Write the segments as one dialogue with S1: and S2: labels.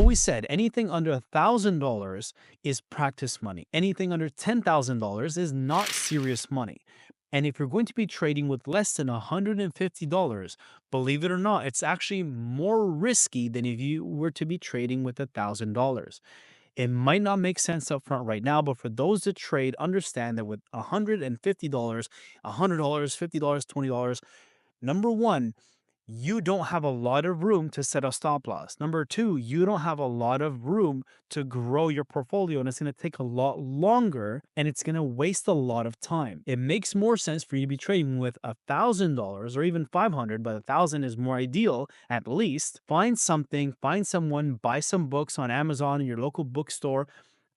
S1: always said anything under $1,000 is practice money. Anything under $10,000 is not serious money. And if you're going to be trading with less than $150, believe it or not, it's actually more risky than if you were to be trading with $1,000. It might not make sense up front right now, but for those that trade, understand that with $150, $100, $50, $20, number one, you don't have a lot of room to set a stop loss. Number two, you don't have a lot of room to grow your portfolio, and it's going to take a lot longer and it's going to waste a lot of time. It makes more sense for you to be trading with $1,000 or even 500, but 1,000 is more ideal at least. Find something, find someone, buy some books on Amazon in your local bookstore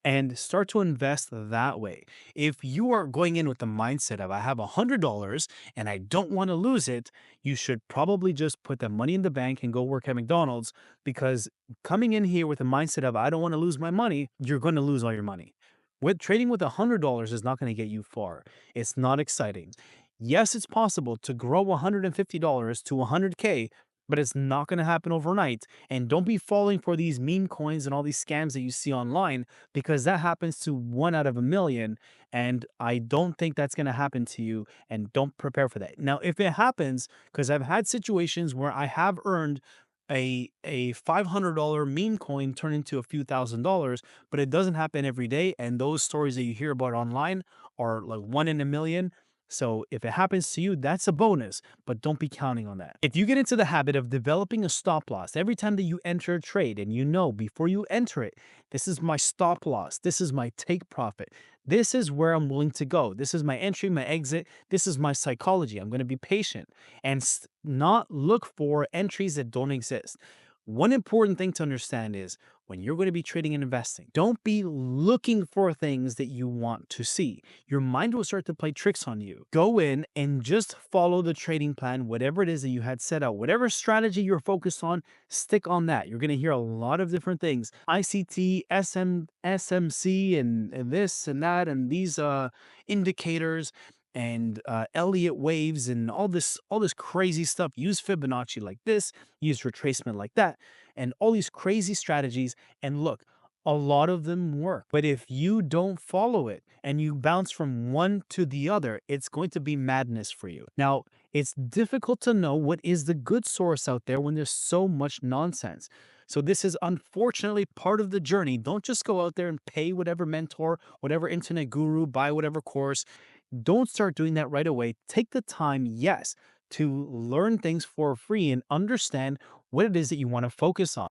S1: and start to invest that way. If you are going in with the mindset of I have $100 and I don't want to lose it, you should probably just put the money in the bank and go work at McDonald's, because coming in here with the mindset of I don't want to lose my money, you're going to lose all your money. With trading with $100 is not going to get you far. It's not exciting. Yes, it's possible to grow $150 to 100K, but it's not going to happen overnight. And don't be falling for these meme coins and all these scams that you see online, because that happens to one out of a million. And I don't think that's going to happen to you. And don't prepare for that. Now, if it happens, because I've had situations where I have earned a $500 meme coin turn into a few $1,000s, but it doesn't happen every day. And those stories that you hear about online are like one in a million. So if it happens to you, that's a bonus, but don't be counting on that. If you get into the habit of developing a stop loss every time that you enter a trade, and you know before you enter it, this is my stop loss, this is my take profit, this is where I'm willing to go, this is my entry, my exit, this is my psychology. I'm going to be patient and not look for entries that don't exist. One important thing to understand is when you're going to be trading and investing, don't be looking for things that you want to see. Your mind will start to play tricks on you. Go in and just follow the trading plan, whatever it is that you had set out, whatever strategy you're focused on, stick on that. You're going to hear a lot of different things: ICT, SMC, and this and that, and these indicators, and Elliott waves, and all this crazy stuff. Use Fibonacci like this, use retracement like that, and all these crazy strategies. And look, a lot of them work. But if you don't follow it and you bounce from one to the other, it's going to be madness for you. Now, it's difficult to know what is the good source out there when there's so much nonsense. So this is unfortunately part of the journey. Don't just go out there and pay whatever mentor, whatever internet guru, buy whatever course. Don't start doing that right away. Take the time, yes, to learn things for free and understand what it is that you want to focus on.